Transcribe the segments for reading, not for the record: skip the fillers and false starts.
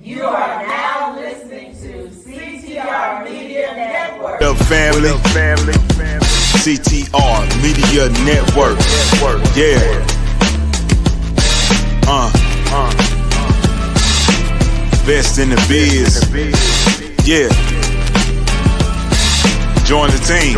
You are now listening to CTR Media Network. What up, family? CTR Media Network. Yeah. Best in the biz. Yeah. Join the team.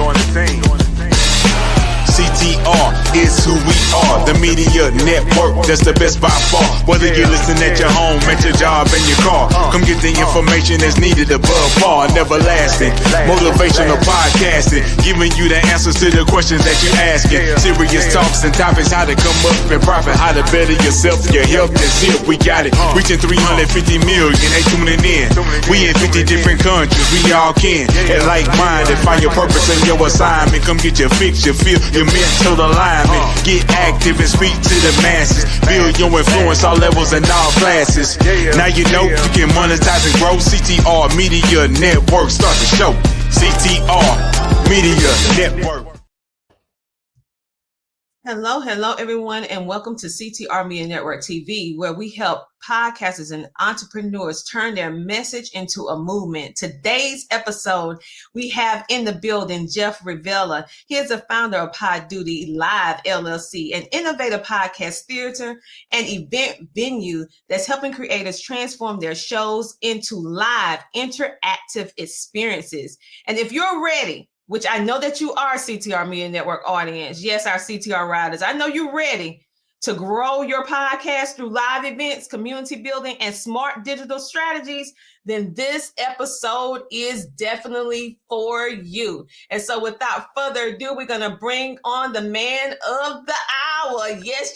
CTR is who we are, the media network, that's the best by far. Whether you listen at your home, at your job, in your car, come get the information that's needed above par. Never lasting, motivational podcasting, giving you the answers to the questions that you're asking. Serious talks and topics, how to come up and profit, how to better yourself, your health is here, we got it. Reaching 350 million, they tuning in. We in 50 different countries, we all can. And like-minded, find your purpose and your assignment. Come get your fix, your feel, your mental alignment. Get active and speak to the masses. Build your influence all levels and all classes. Now you know you can monetize and grow. CTR Media Network. Start the show. CTR Media Network. Hello, everyone, and welcome to CTR Media Network TV, where we help podcasters and entrepreneurs turn their message into a movement. Today's episode, we have in the building Jeff Revilla. He is the founder of Poduty Live LLC, an innovative podcast theater and event venue that's helping creators transform their shows into live, interactive experiences. And if you're ready, which I know that you are, CTR Media Network audience. Yes, our CTR riders. I know you're ready to grow your podcast through live events, community building, and smart digital strategies. Then this episode is definitely for you. And so without further ado, we're going to bring on the man of the hour. Yes,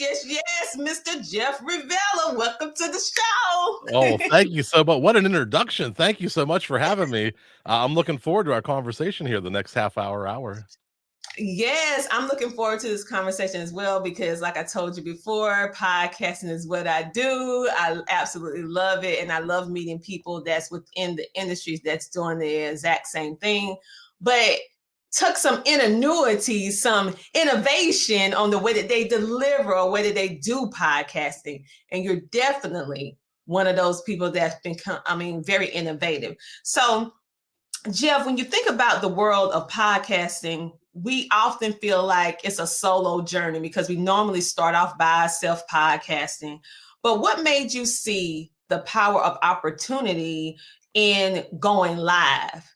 Mr. Jeff Revilla. Welcome to the show. Oh, thank you so much. What an introduction. Thank you so much for having me. I'm looking forward to our conversation here the next half hour. Yes, I'm looking forward to this conversation as well, because like I told you before, podcasting is what I do. I absolutely love it. And I love meeting people that's within the industries that's doing the exact same thing, but took some ingenuity, some innovation on the way that they deliver or way that they do podcasting. And you're definitely one of those people that's been, very innovative. So Jeff, when you think about the world of podcasting, we often feel like it's a solo journey because we normally start off by ourselves podcasting. But what made you see the power of opportunity in going live?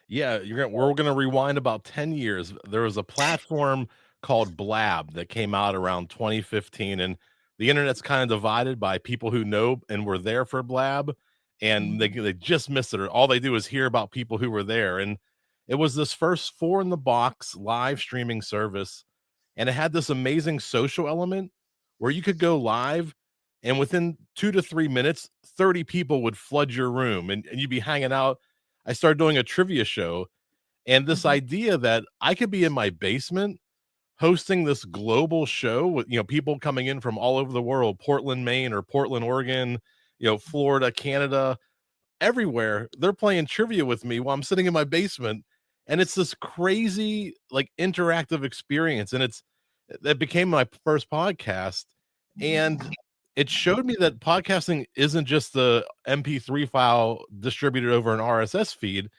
Yeah, we're going to rewind about 10 years. There was a platform called Blab that came out around 2015, and the internet's kind of divided by people who know and were there for Blab, and they just missed it, or all they do is hear about people who were there. And it was this first 4-in-the-box live streaming service, and it had this amazing social element where you could go live, and within 2 to 3 minutes, 30 people would flood your room, and you'd be hanging out. I started doing a trivia show, and this idea that I could be in my basement hosting this global show with, people coming in from all over the world, Portland, Maine, or Portland, Oregon, Florida, Canada, everywhere. They're playing trivia with me while I'm sitting in my basement. And it's this crazy, interactive experience. And that became my first podcast. And it showed me that podcasting isn't just the MP3 file distributed over an RSS feed.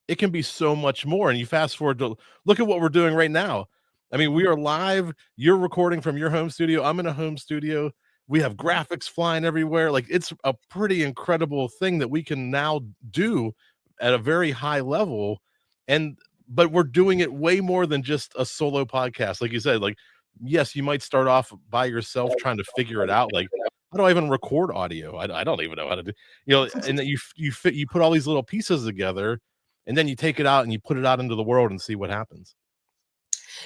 It can be so much more. And you fast forward to look at what we're doing right now. I mean, we are live. You're recording from your home studio. I'm in a home studio. We have graphics flying everywhere. It's a pretty incredible thing that we can now do at a very high level. But we're doing it way more than just a solo podcast. Like you said, yes, you might start off by yourself trying to figure it out. How do I even record audio? I don't even know how to do, and then you put all these little pieces together, and then you take it out and you put it out into the world and see what happens.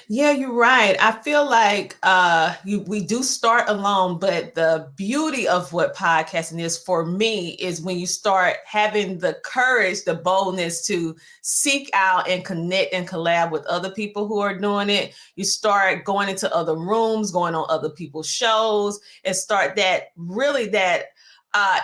Yeah, you're right. I feel like we do start alone, but the beauty of what podcasting is for me is when you start having the courage, the boldness to seek out and connect and collab with other people who are doing it. You start going into other rooms, going on other people's shows, and start that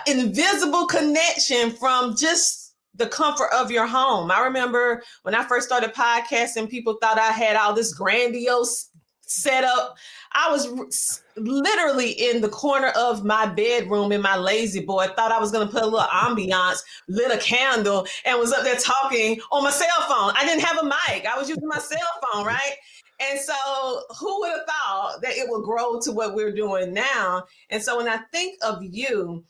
invisible connection from just the comfort of your home. I remember when I first started podcasting, people thought I had all this grandiose set up. I was literally in the corner of my bedroom in my lazy boy. Thought I was going to put a little ambiance, lit a candle, and was up there talking on my cell phone. I didn't have a mic. I was using my cell phone, right? And so who would have thought that it would grow to what we're doing now? And so when I think of you,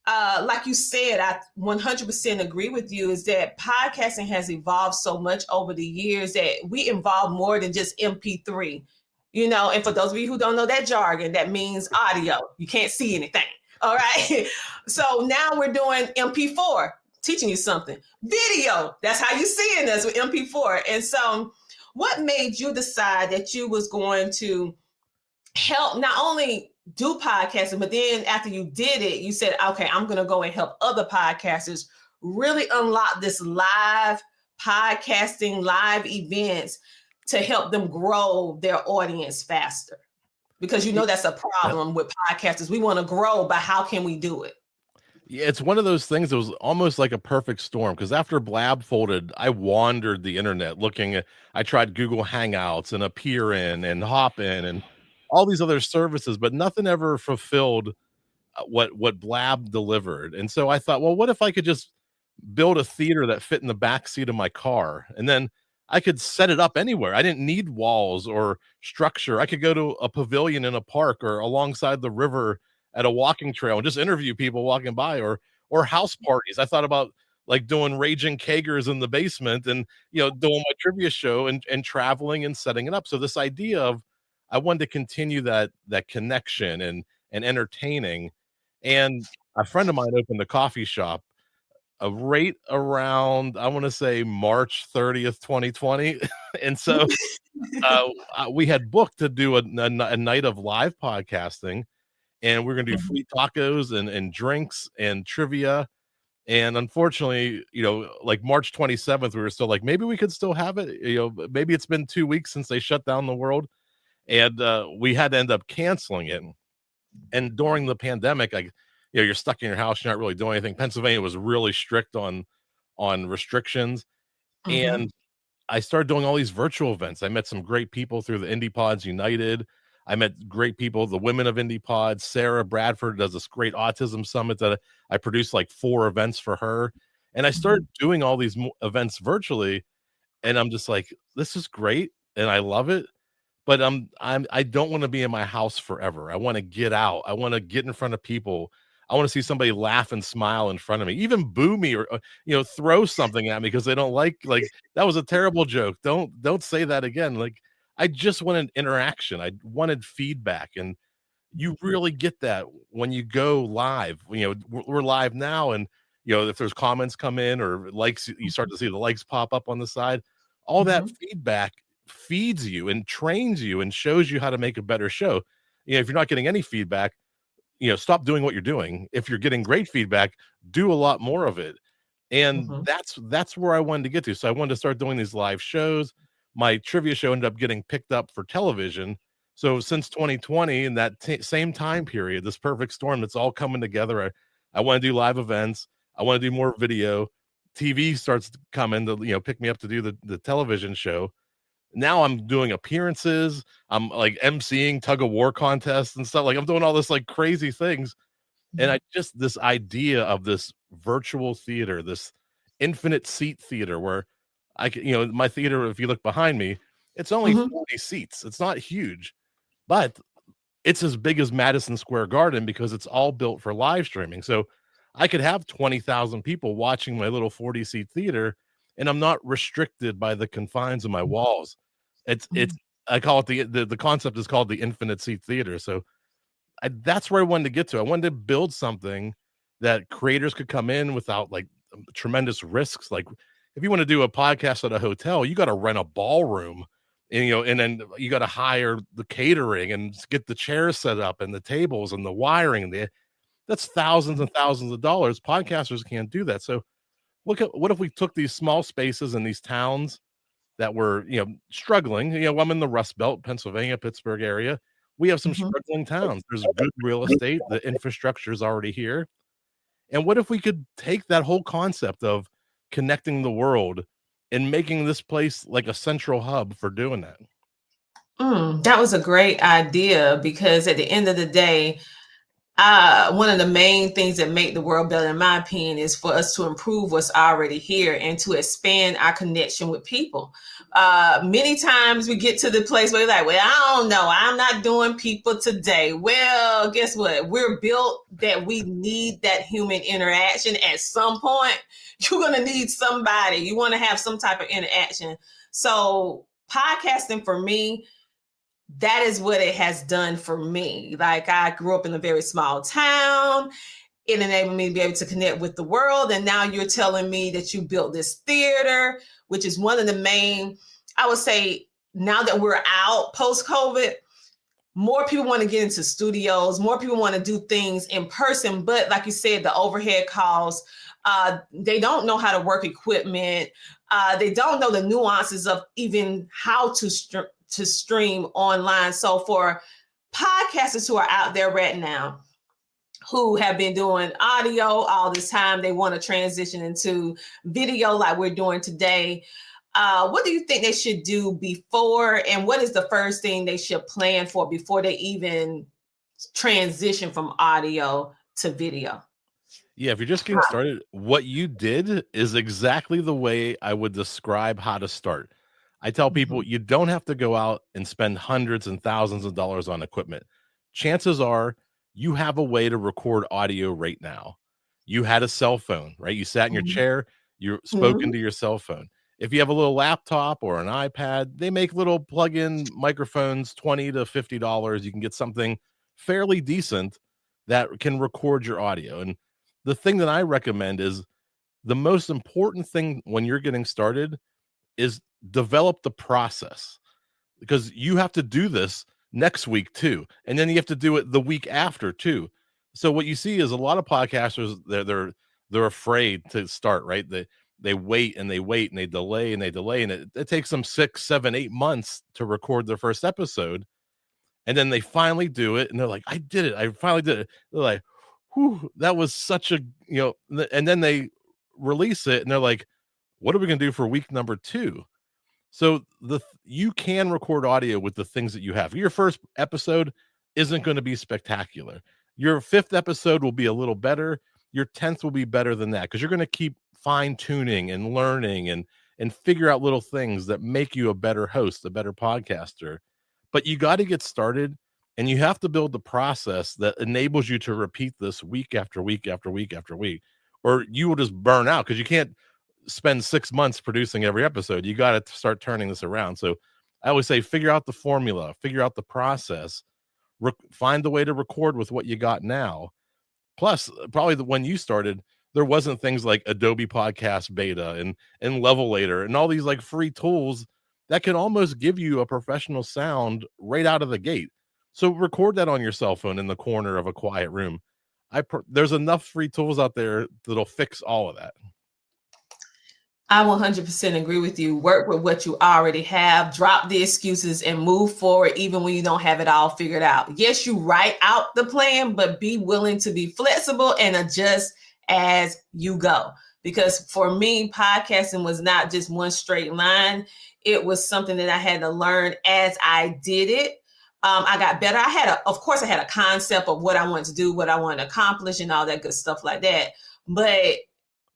like you said, I 100% agree with you, is that podcasting has evolved so much over the years that we involve more than just MP3, and for those of you who don't know that jargon, that means audio. You can't see anything. All right. So now we're doing MP4, teaching you something. Video, that's how you're seeing us with MP4. And so what made you decide that you was going to help not only do podcasting, but then after you did it, you said, okay, I'm going to go and help other podcasters really unlock this live podcasting, live events to help them grow their audience faster? Because that's a problem with podcasters. We want to grow, but how can we do it? Yeah, it's one of those things that was almost like a perfect storm, because after Blab folded, I wandered the internet looking at, I tried Google Hangouts and Appear In and Hop In and all these other services, but nothing ever fulfilled what Blab delivered. And so I thought, well, what if I could just build a theater that fit in the back seat of my car, and then I could set it up anywhere. I didn't need walls or structure. I could go to a pavilion in a park or alongside the river at a walking trail and just interview people walking by, or house parties. I thought about like doing raging kegers in the basement and doing my trivia show and traveling and setting it up. So this idea of, I wanted to continue that connection and entertaining. And a friend of mine opened a coffee shop right around, I want to say March 30th, 2020. And so we had booked to do a night of live podcasting, and we're going to do free tacos and drinks and trivia. And unfortunately, like March 27th, we were still like, maybe we could still have it. Maybe it's been 2 weeks since they shut down the world. And we had to end up canceling it. And during the pandemic, you're stuck in your house, you're not really doing anything. Pennsylvania was really strict on restrictions. And I started doing all these virtual events. I met some great people through the Indie Pods United. I met great people, the women of Indie Pods. Sarah Bradford does this great autism summit that I produced like 4 events for her. And I started doing all these events virtually. And I'm just like, this is great. And I love it. But I don't want to be in my house forever. I want to get out. I want to get in front of people. I want to see somebody laugh and smile in front of me, even boo me or throw something at me because they don't like that was a terrible joke. Don't say that again. Like, I just wanted interaction. I wanted feedback, and you really get that when you go live. We're live now, and if there's comments come in or likes, you start to see the likes pop up on the side. All that feedback feeds you and trains you and shows you how to make a better show. If you're not getting any feedback, stop doing what you're doing. If you're getting great feedback, do a lot more of it. And that's where I wanted to get to. So I wanted to start doing these live shows. My trivia show ended up getting picked up for television. So since 2020, in that same time period, this perfect storm, it's all coming together. I want to do live events. I want to do more video. TV starts to come in to pick me up to do the television show. Now I'm doing appearances. I'm like emceeing tug of war contests and stuff. Like, I'm doing all this like crazy things. And this idea of this virtual theater, this infinite seat theater where I can, my theater, if you look behind me, it's only 40 seats. It's not huge, but it's as big as Madison Square Garden because it's all built for live streaming. So I could have 20,000 people watching my little 40 seat theater, and I'm not restricted by the confines of my walls. It's I call it the concept is called the infinite seat theater. So that's where I wanted to get to. I wanted to build something that creators could come in without like tremendous risks. Like, if you want to do a podcast at a hotel, you got to rent a ballroom, and and then you got to hire the catering and get the chairs set up and the tables and the wiring. That's thousands and thousands of dollars. Podcasters can't do that. So what if we took these small spaces in these towns that were, struggling. I'm in the Rust Belt, Pennsylvania, Pittsburgh area. We have some struggling towns. There's good real estate. The infrastructure is already here. And what if we could take that whole concept of connecting the world and making this place like a central hub for doing that? That was a great idea because at the end of the day, one of the main things that make the world better, in my opinion, is for us to improve what's already here and to expand our connection with people. Many times we get to the place where we're like, well, I don't know, I'm not doing people today. Well, guess what? We're built that we need that human interaction at some point. You're going to need somebody. You want to have some type of interaction. So podcasting for me, that is what it has done for me. Like, I grew up in a very small town. It enabled me to be able to connect with the world. And now you're telling me that you built this theater, which is one of the main, I would say, now that we're out post-COVID, more people want to get into studios, more people want to do things in person. But like you said, the overhead costs, they don't know how to work equipment. They don't know the nuances of even how to stream online. So for podcasters who are out there right now, who have been doing audio all this time, they want to transition into video like we're doing today. What do you think they should do before, and what is the first thing they should plan for before they even transition from audio to video? Yeah, if you're just getting started, what you did is exactly the way I would describe how to start. I tell people you don't have to go out and spend hundreds and thousands of dollars on equipment. Chances are you have a way to record audio right now. You had a cell phone, right? You sat in your chair, you spoke into your cell phone. If you have a little laptop or an iPad, they make little plug-in microphones, $20 to $50. You can get something fairly decent that can record your audio. And the thing that I recommend is the most important thing when you're getting started is develop the process, because you have to do this next week too. And then you have to do it the week after too. So what you see is a lot of podcasters, they're afraid to start, right? They wait and they wait and they delay and they delay. And it takes them 6, 7, 8 months to record their first episode. And then they finally do it. And they're like, I did it. I finally did it. They're like, whew, that was such a, and then they release it and they're like, what are we going to do for week number 2? So you can record audio with the things that you have. Your first episode isn't going to be spectacular. Your 5th episode will be a little better. Your 10th will be better than that, because you're going to keep fine tuning and learning and figure out little things that make you a better host, a better podcaster. But you got to get started, and you have to build the process that enables you to repeat this week after week after week after week, or you will just burn out, because you can't spend 6 months producing every episode. You got to start turning this around. So I always say, figure out the formula, figure out the process, find the way to record with what you got now. Plus, probably when you started, there wasn't things like Adobe Podcast Beta and Levelator and all these like free tools that can almost give you a professional sound right out of the gate. So record that on your cell phone in the corner of a quiet room. There's enough free tools out there that'll fix all of that. I 100% agree with you. Work with what you already have, drop the excuses and move forward even when you don't have it all figured out. Yes, you write out the plan, but be willing to be flexible and adjust as you go. Because for me, podcasting was not just one straight line. It was something that I had to learn as I did it. I got better. Of course, I had a concept of what I wanted to do, what I wanted to accomplish and all that good stuff like that. But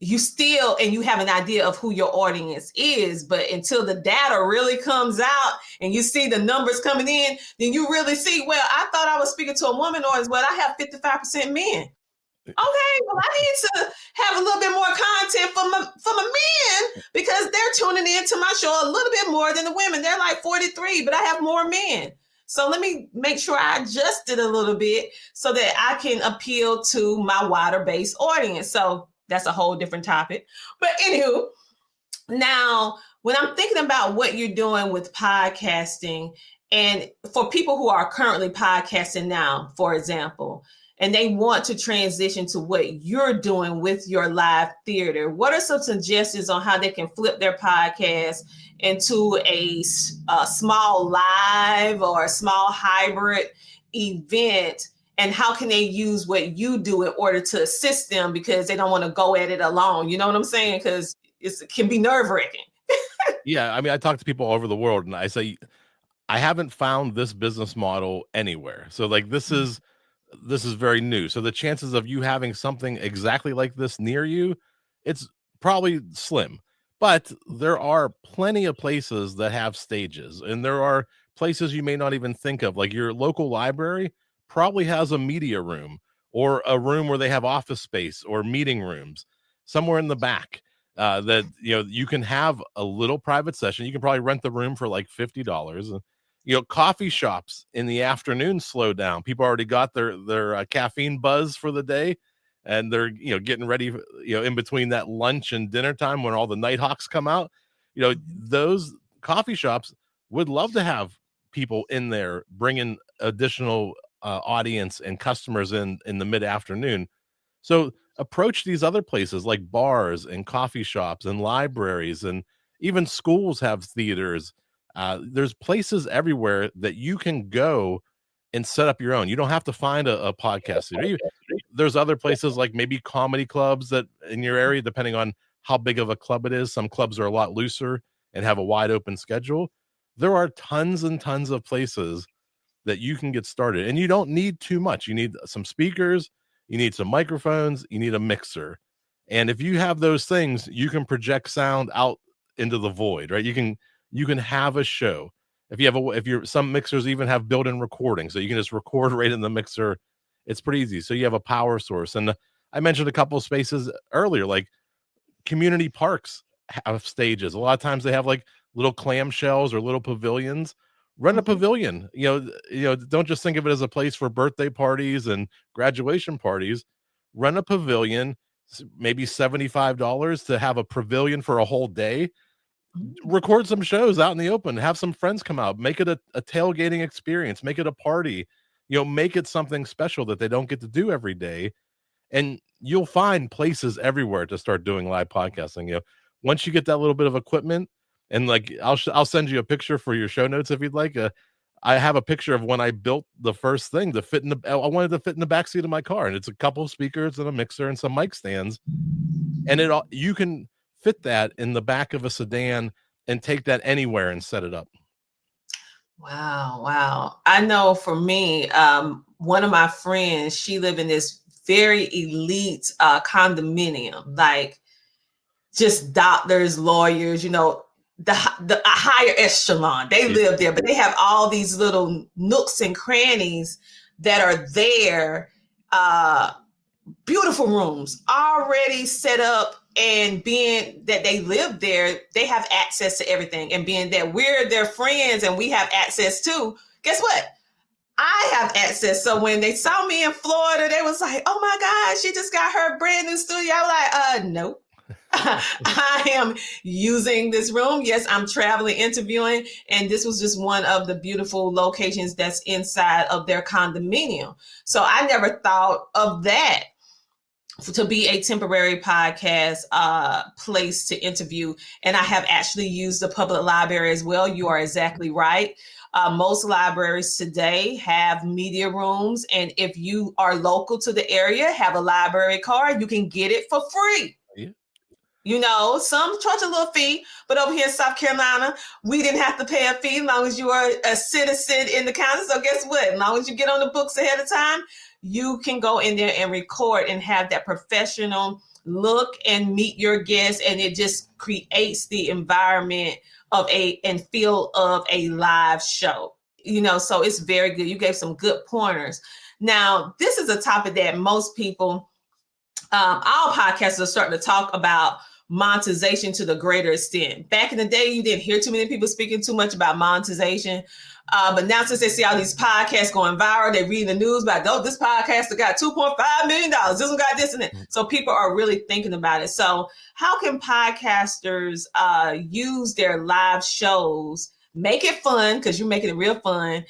you have an idea of who your audience is, but until the data really comes out and you see the numbers coming in, then you really see, well, I thought I was speaking to a woman audience, but I have 55% men. Okay, well, I need to have a little bit more content from the men, because they're tuning into my show a little bit more than the women. They're like 43, but I have more men. So let me make sure I adjust it a little bit so that I can appeal to my wider base audience. So that's a whole different topic. But anywho, now when I'm thinking about what you're doing with podcasting, and for people who are currently podcasting now, for example, and they want to transition to what you're doing with your live theater, what are some suggestions on how they can flip their podcast into a small live or a small hybrid event? And how can they use what you do in order to assist them, because they don't want to go at it alone? You know what I'm saying? Because it can be nerve-wracking. Yeah, I mean, I talk to people all over the world, and I say, I haven't found this business model anywhere. So like this is very new. So the chances of you having something exactly like this near you, it's probably slim. But there are plenty of places that have stages, and there are places you may not even think of. Like your local library probably has a media room or a room where they have office space or meeting rooms somewhere in the back. That you can have a little private session. You can probably rent the room for like $50. Coffee shops in the afternoon slow down. People already got their caffeine buzz for the day, and they're getting ready in between that lunch and dinner time when all the nighthawks come out. Those coffee shops would love to have people in there bringing additional audience and customers in the mid-afternoon. So approach these other places like bars and coffee shops and libraries, and even schools have theaters. There's places everywhere that you can go and set up your own. You don't have to find a podcast studio. There's other places like maybe comedy clubs that in your area, depending on how big of a club it is. Some clubs are a lot looser and have a wide open schedule. There are tons and tons of places that you can get started, and you don't need too much. You need some speakers, you need some microphones, you need a mixer. And if you have those things, you can project sound out into the void, right? You can have a show. Some mixers even have built-in recording, so you can just record right in the mixer. It's pretty easy. So you have a power source. And I mentioned a couple of spaces earlier, like community parks have stages. A lot of times they have like little clamshells or little pavilions. Run a pavilion. Don't just think of it as a place for birthday parties and graduation parties. Run a pavilion, maybe $75 to have a pavilion for a whole day. Record some shows out in the open, have some friends come out, make it a tailgating experience, make it a party, make it something special that they don't get to do every day. And you'll find places everywhere to start doing live podcasting. Once you get that little bit of equipment, and like I'll send you a picture for your show notes if you'd like. I have a picture of when I built the first thing to fit I wanted to fit in the backseat of my car, and it's a couple of speakers and a mixer and some mic stands, and you can fit that in the back of a sedan and take that anywhere and set it up. Wow. I know for me, one of my friends, she lived in this very elite condominium, like just doctors, lawyers, the higher echelon. They live there, but they have all these little nooks and crannies that are there. Beautiful rooms already set up, and being that they live there, they have access to everything. And being that we're their friends and we have access to, guess what? I have access. So when they saw me in Florida, they was like, oh my God, she just got her brand new studio. I was like, nope. I am using this room. Yes, I'm traveling, interviewing, and this was just one of the beautiful locations that's inside of their condominium. So I never thought of that to be a temporary podcast place to interview. And I have actually used the public library as well. You are exactly right. Most libraries today have media rooms. And if you are local to the area, have a library card, you can get it for free. Yeah. Some charge a little fee, but over here in South Carolina, we didn't have to pay a fee as long as you are a citizen in the county. So guess what? As long as you get on the books ahead of time, you can go in there and record and have that professional look and meet your guests. And it just creates the environment and feel of a live show, so it's very good. You gave some good pointers. Now, this is a topic that most people, all podcasters are starting to talk about monetization to the greater extent. Back in the day, you didn't hear too many people speaking too much about monetization. But now since they see all these podcasts going viral, they read the news about, this podcaster got $2.5 million. This one got this and that. So people are really thinking about it. So how can podcasters use their live shows, make it fun, because you're making it real fun,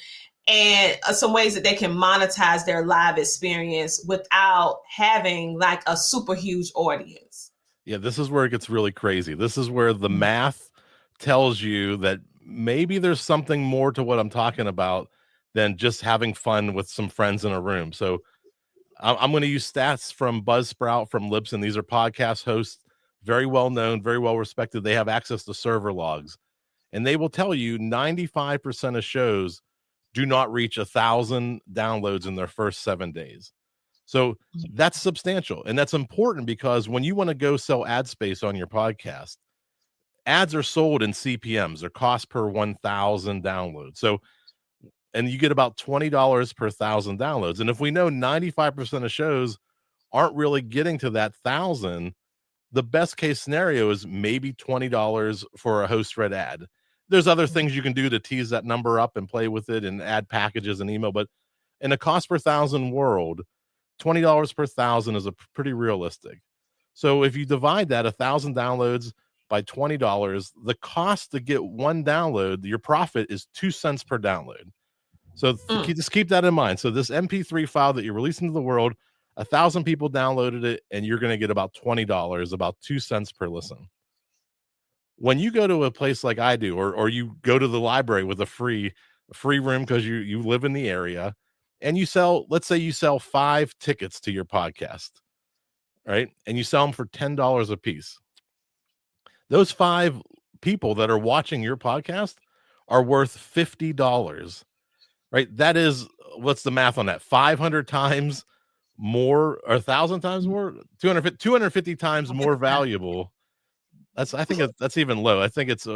and some ways that they can monetize their live experience without having like a super huge audience? Yeah, this is where it gets really crazy. This is where the math tells you that maybe there's something more to what I'm talking about than just having fun with some friends in a room. So I'm going to use stats from Buzzsprout, from Libsyn. These are podcast hosts, very well known, very well respected. They have access to server logs. and they will tell you 95% of shows do not reach 1,000 downloads in their first 7 days. So that's substantial. And that's important because when you want to go sell ad space on your podcast, ads are sold in CPMs or cost per 1,000 downloads. So, and you get about $20 per 1,000 downloads. And if we know 95% of shows aren't really getting to that 1,000, the best case scenario is maybe $20 for a host read ad. There's other things you can do to tease that number up and play with it and add packages and email, but in a cost per 1,000 world, $20 per 1,000 is a pretty realistic. So if you divide that 1,000 downloads by $20, the cost to get one download, your profit is 2 cents per download. So just keep that in mind. So this MP3 file that you're releasing to the world, 1,000 people downloaded it, and you're going to get about $20, about 2 cents per listen. When you go to a place like I do, or you go to the library with a free room because you live in the area, and you sell, let's say you sell 5 tickets to your podcast, right? And you sell them for $10 a piece. Those 5 people that are watching your podcast are worth $50, right? That is, what's the math on that? 500 times more, or 1,000 times more, 250 times more valuable. I think that's even low. I think it's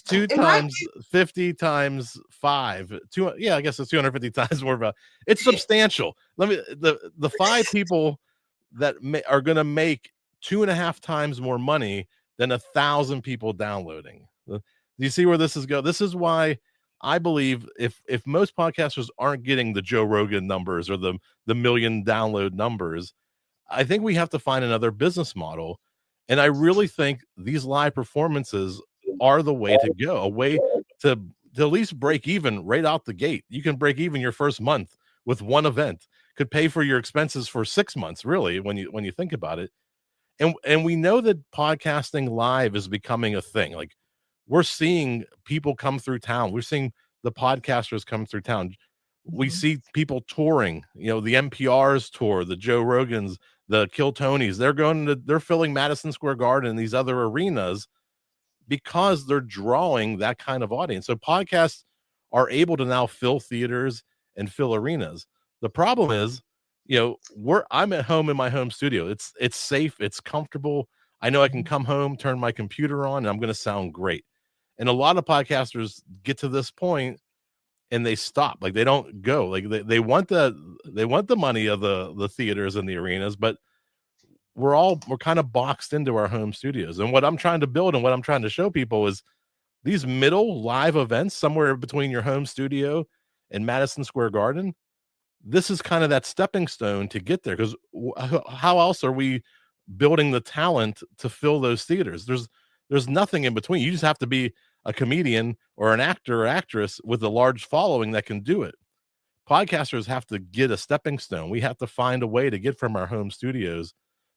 2 times 50 times 5. I guess it's 250 times more valuable. It's substantial. The 5 people that are going to make 2.5 times more money than 1,000 people downloading. Do you see where this is going? This is why I believe if most podcasters aren't getting the Joe Rogan numbers or the million download numbers, I think we have to find another business model. And I really think these live performances are the way to go, a way to at least break even right out the gate. You can break even your first month with one event, could pay for your expenses for 6 months, really, when you think about it. And we know that podcasting live is becoming a thing. Like, we're seeing people come through town. We're seeing the podcasters come through town. We see people touring, the NPR's tour, the Joe Rogans, the Kill Tonys. They're filling Madison Square Garden and these other arenas because they're drawing that kind of audience. So podcasts are able to now fill theaters and fill arenas. The problem is, I'm at home in my home studio. It's safe, it's comfortable. I know I can come home, turn my computer on, and I'm going to sound great. And a lot of podcasters get to this point and they stop. Like, they don't go. Like, they want the money of the theaters and the arenas, but we're kind of boxed into our home studios. And what I'm trying to build and what I'm trying to show people is these middle live events somewhere between your home studio and Madison Square Garden. This is kind of that stepping stone to get there, because how else are we building the talent to fill those theaters? There's nothing in between. You just have to be a comedian or an actor or actress with a large following that can do it. Podcasters have to get a stepping stone. We have to find a way to get from our home studios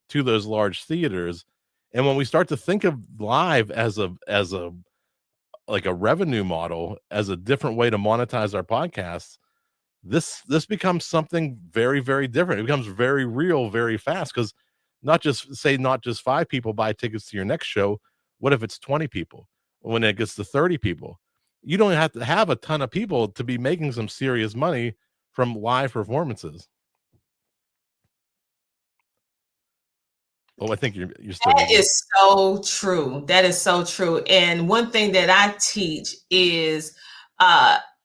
to those large theaters. And when we start to think of live as a revenue model, as a different way to monetize our podcasts, this becomes something very, very different. It becomes very real, very fast, because not just 5 people buy tickets to your next show. What if it's 20 people? When it gets to 30 people, you don't have to have a ton of people to be making some serious money from live performances. Oh, I think you're still. That is so true. That is so true. And one thing that I teach is,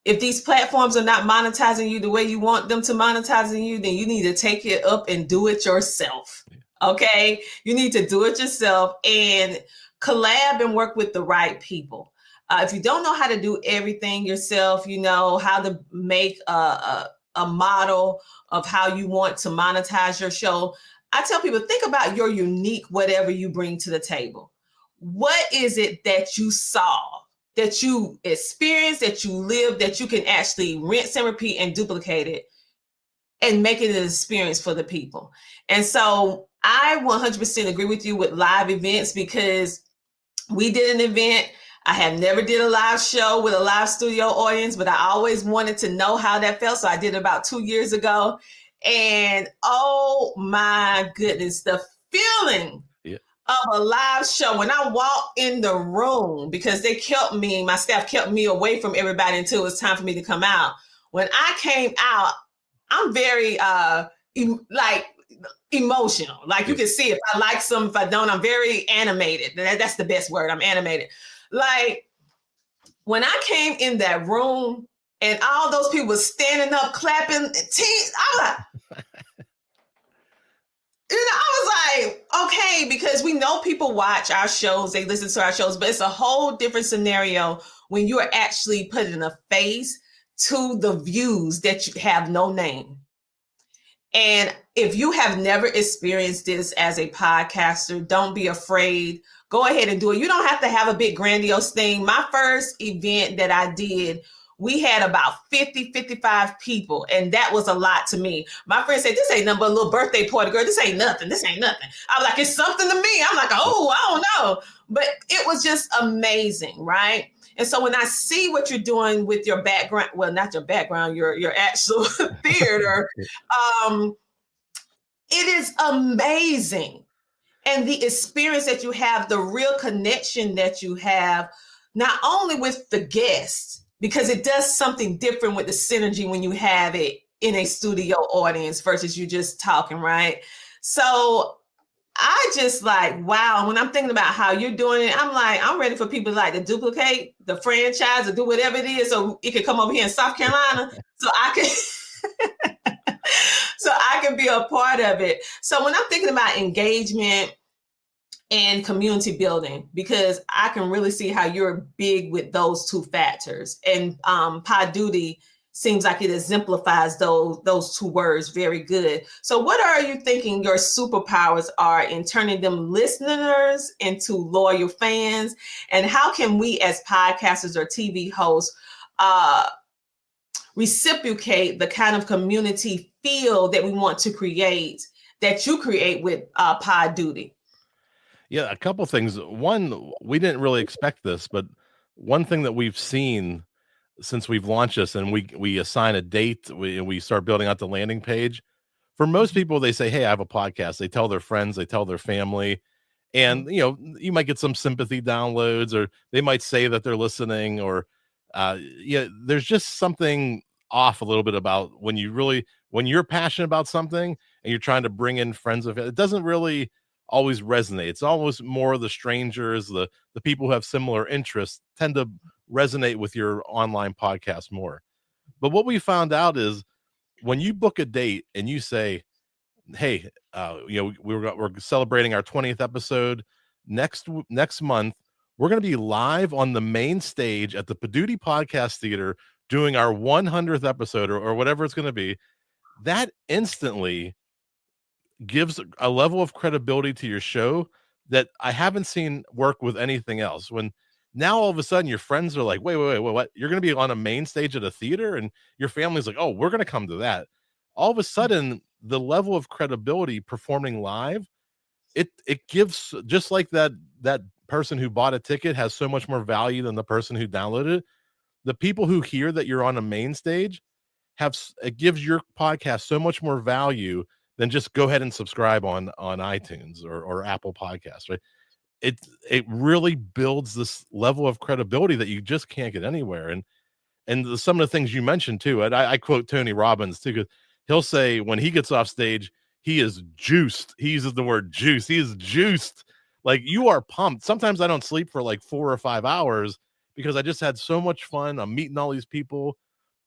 if these platforms are not monetizing you the way you want them to monetizing you, then you need to take it up and do it yourself. Okay. You need to do it yourself and collab and work with the right people. If you don't know how to do everything yourself, how to make a model of how you want to monetize your show. I tell people, think about your unique, whatever you bring to the table. What is it that you saw, that you experienced, that you lived, that you can actually rinse and repeat and duplicate it and make it an experience for the people? And so I 100% agree with you with live events, because we did an event. I have never did a live show with a live studio audience, but I always wanted to know how that felt. So I did it about 2 years ago. And oh my goodness, the feeling of a live show. When I walked in the room, because my staff kept me away from everybody until it was time for me to come out. When I came out, I'm very emotional. Like you can see if I like some, if I don't, I'm very animated. That's the best word. I'm animated. Like when I came in that room and all those people were standing up, clapping, I'm like, I was like, okay, because we know people watch our shows, they listen to our shows, but it's a whole different scenario when you're actually putting a face to the views that you have no name. And if you have never experienced this as a podcaster, don't be afraid. Go ahead and do it. You don't have to have a big grandiose thing. My first event that I did, we had about 50, 55 people, and that was a lot to me. My friend said, this ain't nothing but a little birthday party, girl. This ain't nothing. This ain't nothing. I was like, it's something to me. I'm like, oh, I don't know. But it was just amazing, right? And so when I see what you're doing with your background, well, not your background, your actual theater, it is amazing. And the experience that you have, the real connection that you have, not only with the guests, because it does something different with the synergy when you have it in a studio audience versus you just talking, right? So I just like, wow, when I'm thinking about how you're doing it, I'm like, I'm ready for people like to duplicate the franchise or do whatever it is so it can come over here in South Carolina so I can be a part of it. So when I'm thinking about engagement and community building, because I can really see how you're big with those two factors. And Poduty seems like it exemplifies those two words very good. So what are you thinking your superpowers are in turning them listeners into loyal fans? And how can we as podcasters or TV hosts reciprocate the kind of community feel that we want to create, that you create with Poduty? Yeah, a couple things. One, we didn't really expect this, but one thing that we've seen since we've launched this and we assign a date, we start building out the landing page. For most people, they say, hey, I have a podcast. They tell their friends, they tell their family, and you might get some sympathy downloads, or they might say that they're listening, or there's just something off a little bit about when you're passionate about something and you're trying to bring in friends of it. It doesn't really always resonate. It's almost more the strangers, the people who have similar interests tend to resonate with your online podcast more. But what we found out is when you book a date and you say, hey, we're celebrating our 20th episode next month. We're going to be live on the main stage at the Poduty Podcast Theater doing our 100th episode or whatever it's going to be. That instantly gives a level of credibility to your show that I haven't seen work with anything else. When now all of a sudden your friends are like, wait, what? You're going to be on a main stage at a theater? And your family's like, oh, we're going to come to that. All of a sudden, the level of credibility performing live, it gives, just like that person who bought a ticket has so much more value than the person who downloaded it. The people who hear that you're on a main stage it gives your podcast so much more value than just go ahead and subscribe on iTunes or Apple Podcasts, right? It really builds this level of credibility that you just can't get anywhere. And some of the things you mentioned too, and I quote Tony Robbins too, because he'll say when he gets off stage, he is juiced. He uses the word juice. He is juiced. Like, you are pumped. Sometimes I don't sleep for like 4 or 5 hours because I just had so much fun. I'm meeting all these people.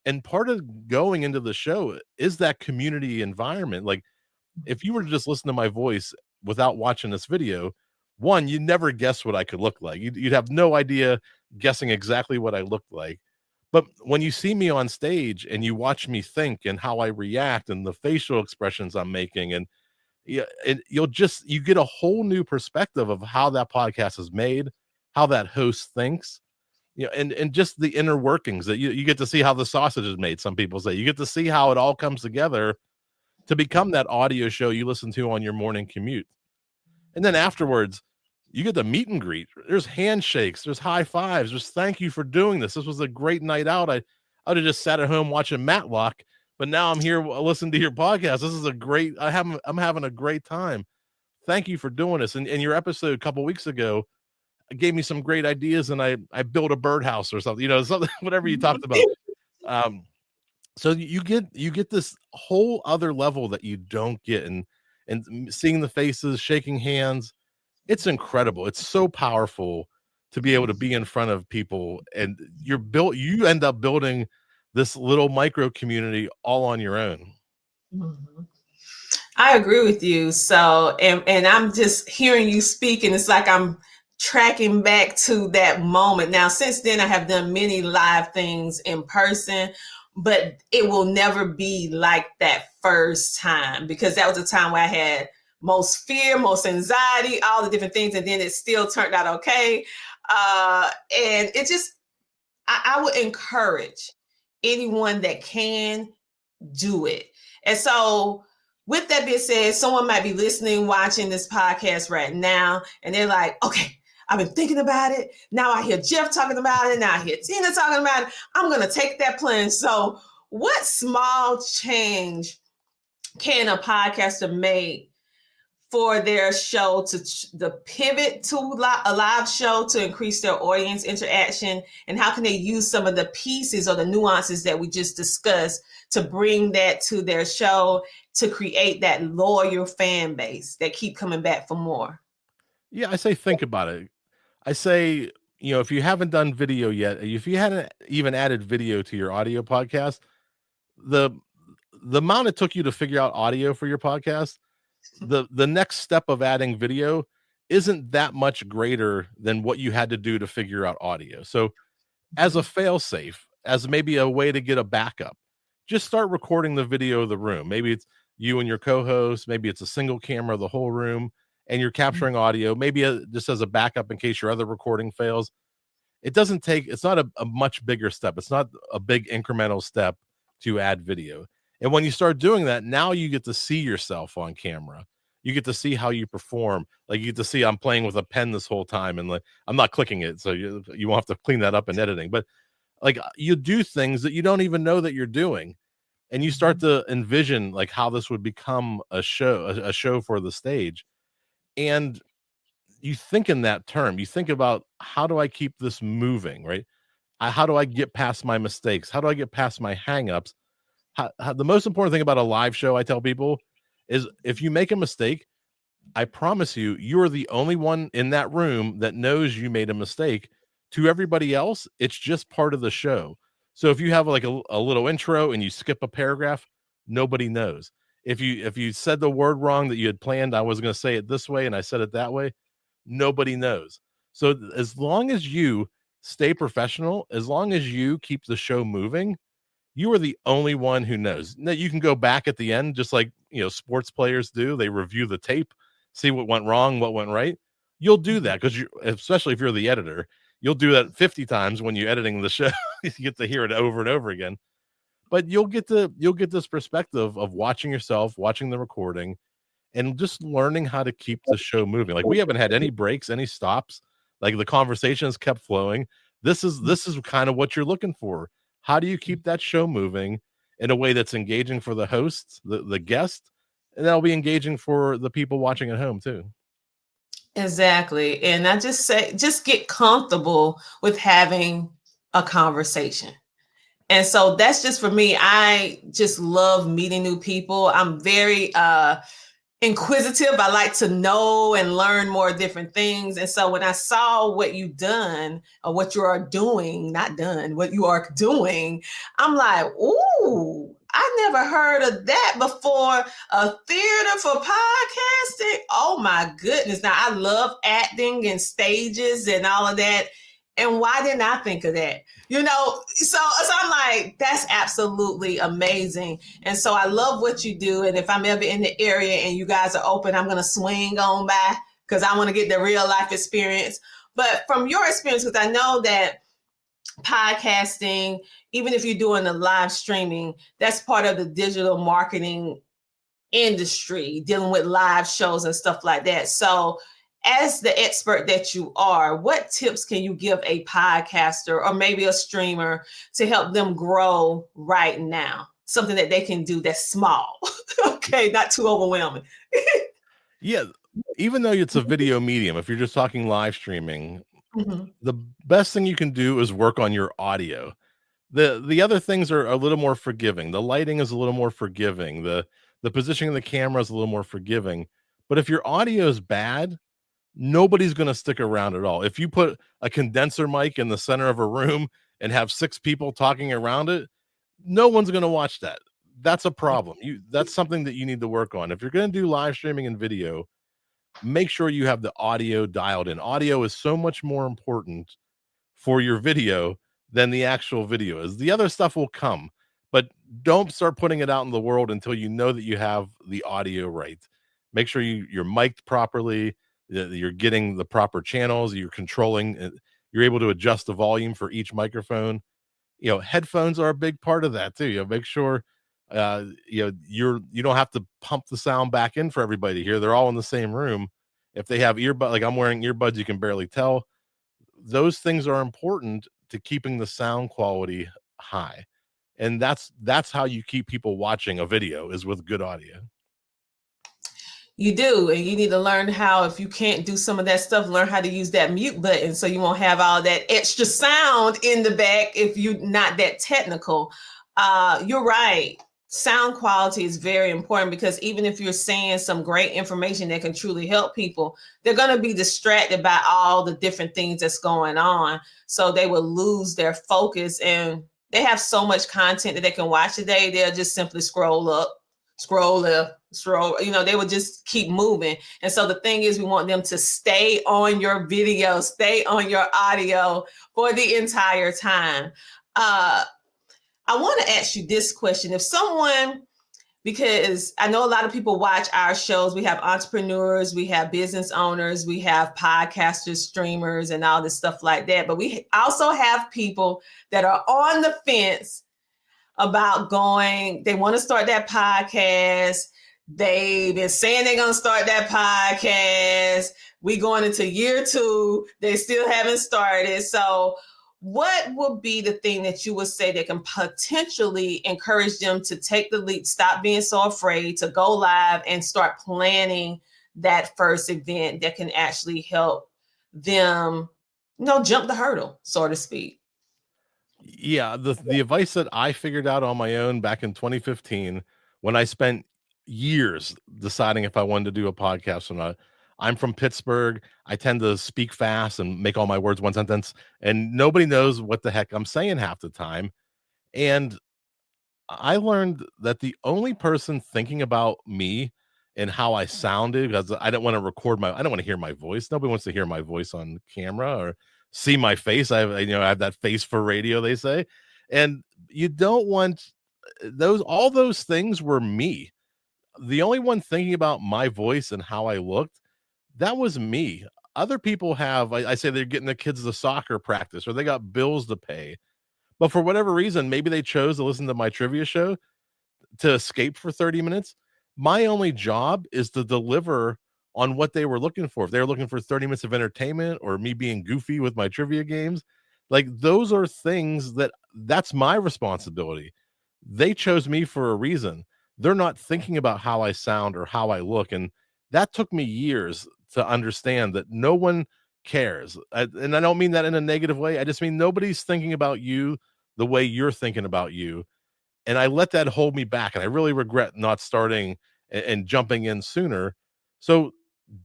And part of going into the show is that community environment. Like, if you were to just listen to my voice without watching this video, one, you'd never guess what I could look like. You'd have no idea guessing exactly what I looked like. But when you see me on stage and you watch me think and how I react and the facial expressions I'm making, and you get a whole new perspective of how that podcast is made, how that host thinks, and just the inner workings that you get to see how the sausage is made. Some people say you get to see how it all comes together to become that audio show you listen to on your morning commute. And then afterwards, you get the meet and greet. There's handshakes, there's high fives, there's thank you for doing this. This was a great night out. I would have just sat at home watching Matlock, but now I'm here listening to your podcast. This is I'm having a great time. thank you for doing this. And your episode a couple weeks ago gave me some great ideas, and I built a birdhouse or something, something, whatever you talked about. So you get this whole other level that you don't get, and seeing the faces, shaking hands, it's incredible. It's so powerful to be able to be in front of people, and you end up building this little micro community all on your own. Mm-hmm. I agree with you. So, and I'm just hearing you speak, and it's like I'm tracking back to that moment. Now, since then, I have done many live things in person, but it will never be like that first time, because that was a time where I had most fear, most anxiety, all the different things, and then it still turned out okay. And it just, I would encourage anyone that can do it. And so, with that being said, someone might be listening, watching this podcast right now, and they're like, okay, I've been thinking about it. Now I hear Jeff talking about it. Now I hear Tina talking about it. I'm going to take that plunge. So what small change can a podcaster make for their show to the pivot to a live show to increase their audience interaction? And how can they use some of the pieces or the nuances that we just discussed to bring that to their show to create that loyal fan base that keep coming back for more? Yeah, I say think about it. I say, if you haven't done video yet, if you hadn't even added video to your audio podcast, the amount it took you to figure out audio for your podcast, the next step of adding video isn't that much greater than what you had to do to figure out audio. So as a fail safe, as maybe a way to get a backup, just start recording the video of the room. Maybe it's you and your co-host, maybe it's a single camera, the whole room, and you're capturing audio, maybe just as a backup in case your other recording fails. It's not a much bigger step. It's not a big incremental step to add video. And when you start doing that, now you get to see yourself on camera. You get to see how you perform. Like, you get to see I'm playing with a pen this whole time, and like I'm not clicking it, so you won't have to clean that up in editing. But like, you do things that you don't even know that you're doing, and you start to envision like how this would become a show for the stage. And you think in that term. You think about, how do I keep this moving, right? How do I get past my mistakes? How do I get past my hangups? The most important thing about a live show, I tell people, is if you make a mistake, I promise you, you are the only one in that room that knows you made a mistake. To everybody else, it's just part of the show. So if you have like a little intro and you skip a paragraph, nobody knows. If you said the word wrong that you had planned, I was going to say it this way and I said it that way, nobody knows. So as long as you stay professional, as long as you keep the show moving, you are the only one who knows. Now, you can go back at the end, just like sports players do. They review the tape, see what went wrong, what went right. You'll do that because especially if you're the editor, you'll do that 50 times when you're editing the show. You get to hear it over and over again. But you'll get this perspective of watching yourself, watching the recording, and just learning how to keep the show moving. Like, we haven't had any breaks, any stops. Like, the conversations kept flowing. This is kind of what you're looking for. How do you keep that show moving in a way that's engaging for the hosts, the guest, and that'll be engaging for the people watching at home too? Exactly. And I just say, just get comfortable with having a conversation. And so that's just for me. I just love meeting new people. I'm very inquisitive. I like to know and learn more different things. And so when I saw what you've done, or what you are doing, not done, what you are doing, I'm like, ooh, I never heard of that before. A theater for podcasting. Oh my goodness. Now, I love acting and stages and all of that. And why didn't I think of that? So I'm like, that's absolutely amazing. And so I love what you do. And if I'm ever in the area and you guys are open, I'm going to swing on by, because I want to get the real life experience. But from your experience, because I know that podcasting, even if you're doing the live streaming, that's part of the digital marketing industry, dealing with live shows and stuff like that. So as the expert that you are, what tips can you give a podcaster or maybe a streamer to help them grow right now? Something that they can do that's small. Okay, not too overwhelming. Yeah, even though it's a video medium, if you're just talking live streaming, Mhm. the best thing you can do is work on your audio. The other things are a little more forgiving. The lighting is a little more forgiving. The positioning of the camera is a little more forgiving. But if your audio is bad, nobody's going to stick around at all. If you put a condenser mic in the center of a room and have 6 people talking around it, no one's going to watch that. That's a problem. That's something that you need to work on. If you're going to do live streaming and video, make sure you have the audio dialed in. Audio is so much more important for your video than the actual video is. The other stuff will come, but don't start putting it out in the world until you know that you have the audio right. Make sure you're mic'd properly, that you're getting the proper channels, you're controlling it, you're able to adjust the volume for each microphone. Headphones are a big part of that too. Make sure you don't have to pump the sound back in for everybody to hear. They're all in the same room. If they have earbud, like I'm wearing earbuds, you can barely tell. Those things are important to keeping the sound quality high. And that's how you keep people watching a video, is with good audio. You do, and you need to learn how, if you can't do some of that stuff, learn how to use that mute button so you won't have all that extra sound in the back if you're not that technical. You're right. Sound quality is very important, because even if you're saying some great information that can truly help people, they're going to be distracted by all the different things that's going on. So they will lose their focus, and they have so much content that they can watch today. They'll just simply scroll up, scroll left, scroll, they would just keep moving. And so the thing is, we want them to stay on your video, stay on your audio for the entire time. I want to ask you this question. If someone, because I know a lot of people watch our shows, we have entrepreneurs, we have business owners, we have podcasters, streamers, and all this stuff like that. But we also have people that are on the fence about they want to start that podcast. They've been saying they're going to start that podcast. We going into year 2. They still haven't started. So what would be the thing that you would say that can potentially encourage them to take the leap, stop being so afraid, to go live and start planning that first event that can actually help them, jump the hurdle, so to speak? Yeah, the advice that I figured out on my own back in 2015, when I spent years deciding if I wanted to do a podcast or not. I'm from Pittsburgh. I tend to speak fast and make all my words one sentence, and nobody knows what the heck I'm saying half the time. And I learned that the only person thinking about me and how I sounded, because I don't want to hear my voice. Nobody wants to hear my voice on camera or see my face. I have that face for radio, they say. And you don't want all those things were me. The only one thinking about my voice and how I looked, that was me. Other people have, I say they're getting the kids to soccer practice, or they got bills to pay. But for whatever reason, maybe they chose to listen to my trivia show to escape for 30 minutes. My only job is to deliver on what they were looking for. If they were looking for 30 minutes of entertainment or me being goofy with my trivia games, like those are things that's my responsibility. They chose me for a reason. They're not thinking about how I sound or how I look. And that took me years to understand that no one cares. And I don't mean that in a negative way. I just mean nobody's thinking about you the way you're thinking about you. And I let that hold me back. And I really regret not starting and jumping in sooner. So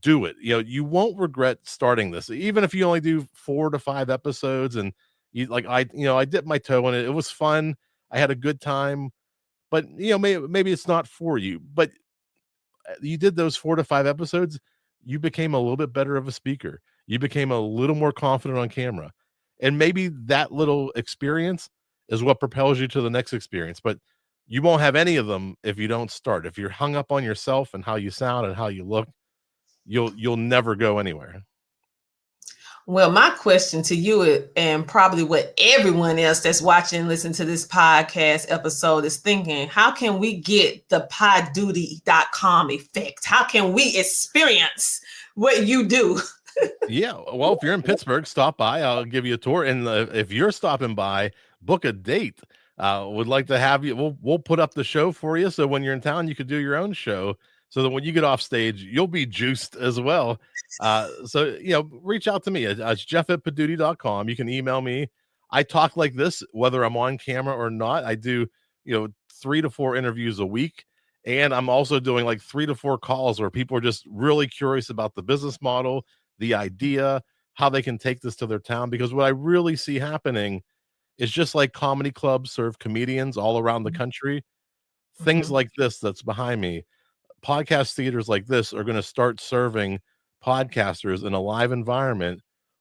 do it. You won't regret starting this, even if you only do 4 to 5 episodes. And I dipped my toe in it. It was fun. I had a good time, but maybe it's not for you. But you did those 4 to 5 episodes. You became a little bit better of a speaker. You became a little more confident on camera. And maybe that little experience is what propels you to the next experience. But you won't have any of them if you don't start. If you're hung up on yourself and how you sound and how you look, you'll never go anywhere. Well, my question to you, and probably what everyone else that's watching and listening to this podcast episode is thinking, how can we get the Poduty.com effect? How can we experience what you do? Yeah, well, if you're in Pittsburgh, stop by. I'll give you a tour. And if you're stopping by, book a date. Would like to have you. We'll put up the show for you, so when you're in town, you could do your own show. so that when you get off stage, you'll be juiced as well. So, reach out to me. It's jeff@poduty.com. You can email me. I talk like this, whether I'm on camera or not. I do, 3 to 4 interviews a week. And I'm also doing like 3 to 4 calls where people are just really curious about the business model, the idea, how they can take this to their town. Because what I really see happening is just like comedy clubs serve comedians all around the country. Things like this that's behind me, podcast theaters like this are going to start serving podcasters in a live environment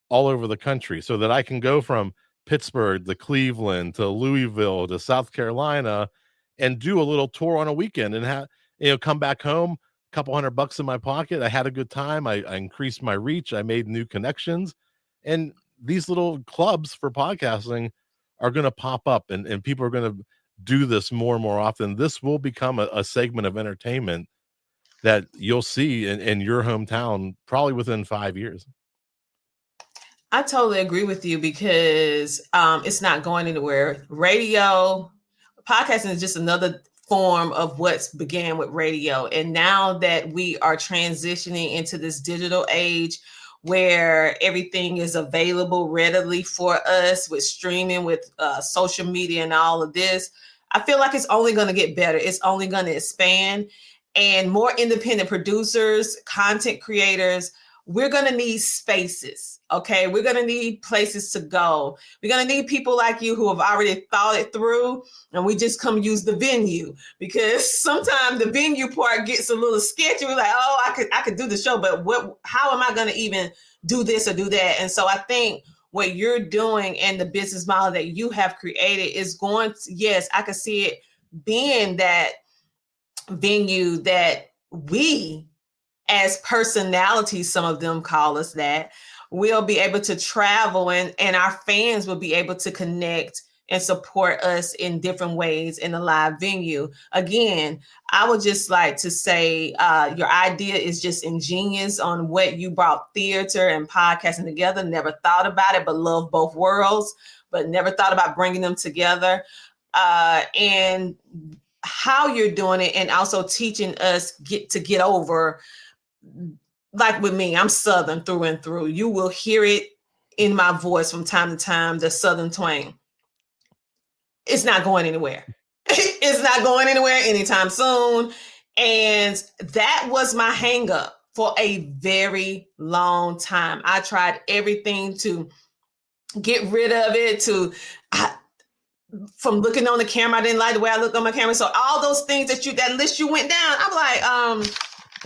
all over the country, so that I can go from Pittsburgh to Cleveland to Louisville to South Carolina and do a little tour on a weekend and come back home, a couple $100 in my pocket. I had a good time. I increased my reach. I made new connections, and these little clubs for podcasting are going to pop up, and people are going to do this more and more often. This will become a segment of entertainment that you'll see in your hometown probably within 5 years. I totally agree with you, because it's not going anywhere. Radio, podcasting is just another form of what's began with radio. And now that we are transitioning into this digital age where everything is available readily for us with streaming, with social media and all of this, I feel like it's only going to get better. It's only going to expand, and more independent producers, content creators, we're going to need spaces. Okay. We're going to need places to go. We're going to need people like you who have already thought it through, and we just come use the venue, because sometimes the venue part gets a little sketchy. We're like, oh, I could do the show, but how am I going to even do this or do that? And so I think what you're doing and the business model that you have created is going to, yes, I could see it being that venue that we, as personalities, some of them call us that, we'll be able to travel, and our fans will be able to connect and support us in different ways in a live venue. Again, I would just like to say your idea is just ingenious on what you brought theater and podcasting together. Never thought about it, but love both worlds, but never thought about bringing them together. And how you're doing it, and also teaching us get over. Like with me, I'm Southern through and through. You will hear it in my voice from time to time, the Southern twang. It's not going anywhere. It's not going anywhere anytime soon. And that was my hang up for a very long time. I tried everything to get rid of it, from looking on the camera. I didn't like the way I looked on my camera. So all those things that list you went down, I'm like,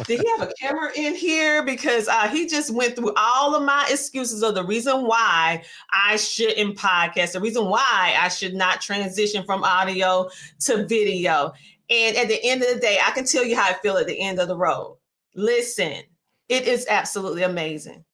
did he have a camera in here? Because he just went through all of my excuses of the reason why I shouldn't podcast, the reason why I should not transition from audio to video. And at the end of the day, I can tell you how I feel at the end of the road. Listen, it is absolutely amazing.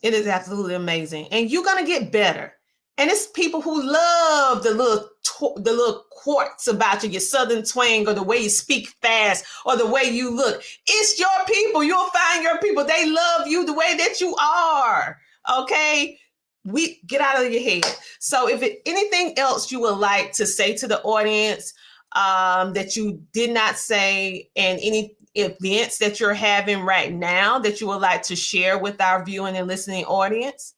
It is absolutely amazing. And you're going to get better. And it's people who love the little quirks about you, your Southern twang, or the way you speak fast, or the way you look. It's your people. You'll find your people. They love you the way that you are. Okay? We get out of your head. So if anything else you would like to say to the audience that you did not say, and any events that you're having right now that you would like to share with our viewing and listening audience?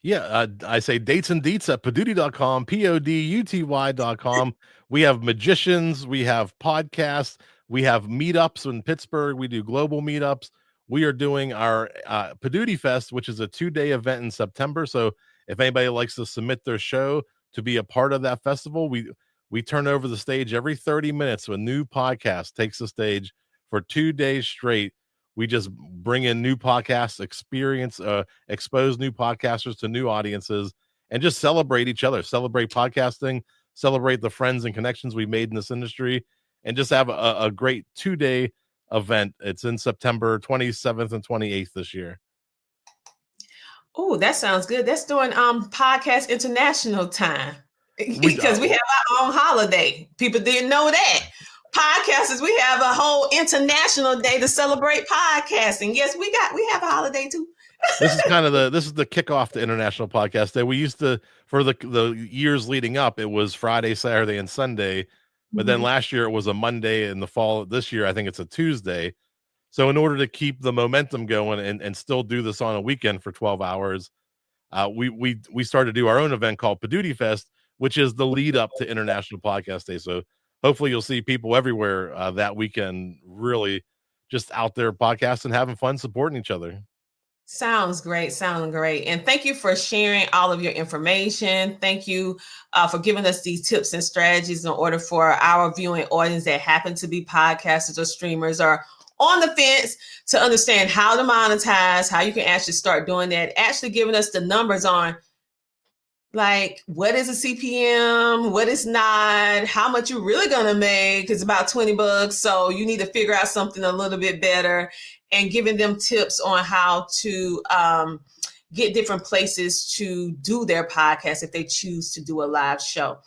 Yeah, I say dates and deets at poduty.com, PODUTY.com. We have magicians, we have podcasts, we have meetups in Pittsburgh. We do global meetups. We are doing our Poduty Fest, which is a 2-day event in September. So if anybody likes to submit their show to be a part of that festival, we turn over the stage every 30 minutes. So a new podcast takes the stage for 2 days straight. We just bring in new podcast experience, expose new podcasters to new audiences, and just celebrate each other, celebrate podcasting, celebrate the friends and connections we made in this industry, and just have a great 2-day event. It's in September 27th and 28th this year. Oh, that sounds good. That's during Podcast International time, because we have our own holiday. People didn't know that. Podcasters, we have a whole international day to celebrate podcasting. Yes, we have a holiday too. This is the kickoff to International Podcast Day. We used to, for the years leading up, it was Friday, Saturday, and Sunday. but then last year it was a Monday. In the fall this year, I think it's a Tuesday. So in order to keep the momentum going and still do this on a weekend for 12 hours, we started to do our own event called Poduty Fest, which is the lead up to International Podcast Day. So hopefully you'll see people everywhere that weekend, really just out there podcasting, having fun, supporting each other. Sounds great. Sounds great. And thank you for sharing all of your information. Thank you for giving us these tips and strategies in order for our viewing audience that happen to be podcasters or streamers or on the fence to understand how to monetize, how you can actually start doing that, actually giving us the numbers on like what is a CPM, what is not, how much you're really going to make. It's about $20. So you need to figure out something a little bit better, and giving them tips on how to get different places to do their podcast if they choose to do a live show.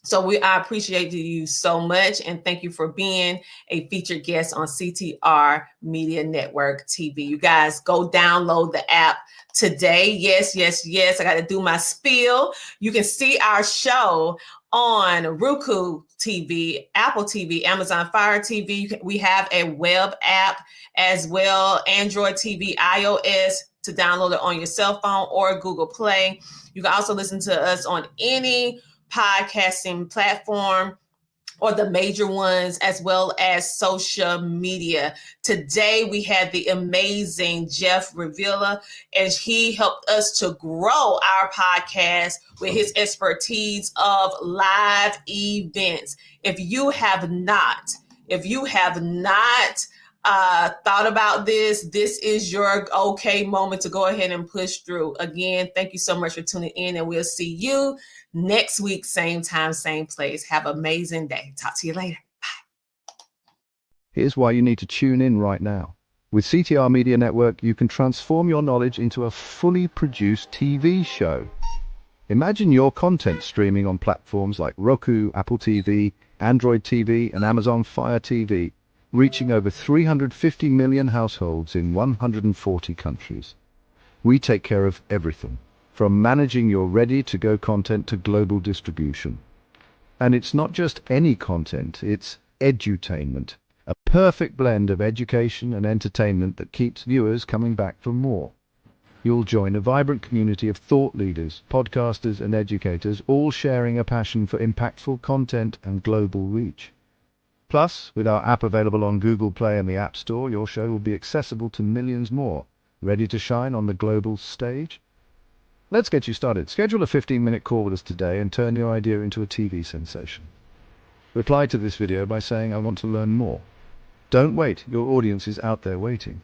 So I appreciate you so much, and thank you for being a featured guest on CTR Media Network TV. You guys go download the app today. Yes, yes, yes. I got to do my spiel. You can see our show on Roku TV, Apple TV, Amazon Fire TV. We have a web app as well, Android TV, iOS, to download it on your cell phone or Google Play. You can also listen to us on any podcasting platform or the major ones, as well as social media. Today, we had the amazing Jeff Revilla, and he helped us to grow our podcast with his expertise of live events. If you have not thought about this is your okay moment to go ahead and push through. Again, thank you so much for tuning in, and we'll see you next week, same time, same place. Have an amazing day. Talk to you later. Bye. Here's why you need to tune in right now. With CTR Media Network, you can transform your knowledge into a fully produced TV show. Imagine your content streaming on platforms like Roku, Apple TV, Android TV, and Amazon Fire TV, reaching over 350 million households in 140 countries. We take care of everything, from managing your ready-to-go content to global distribution. And it's not just any content, it's edutainment, a perfect blend of education and entertainment that keeps viewers coming back for more. You'll join a vibrant community of thought leaders, podcasters, and educators, all sharing a passion for impactful content and global reach. Plus, with our app available on Google Play and the App Store, your show will be accessible to millions more, ready to shine on the global stage. Let's get you started. Schedule a 15-minute call with us today and turn your idea into a TV sensation. Reply to this video by saying, "I want to learn more." Don't wait, your audience is out there waiting.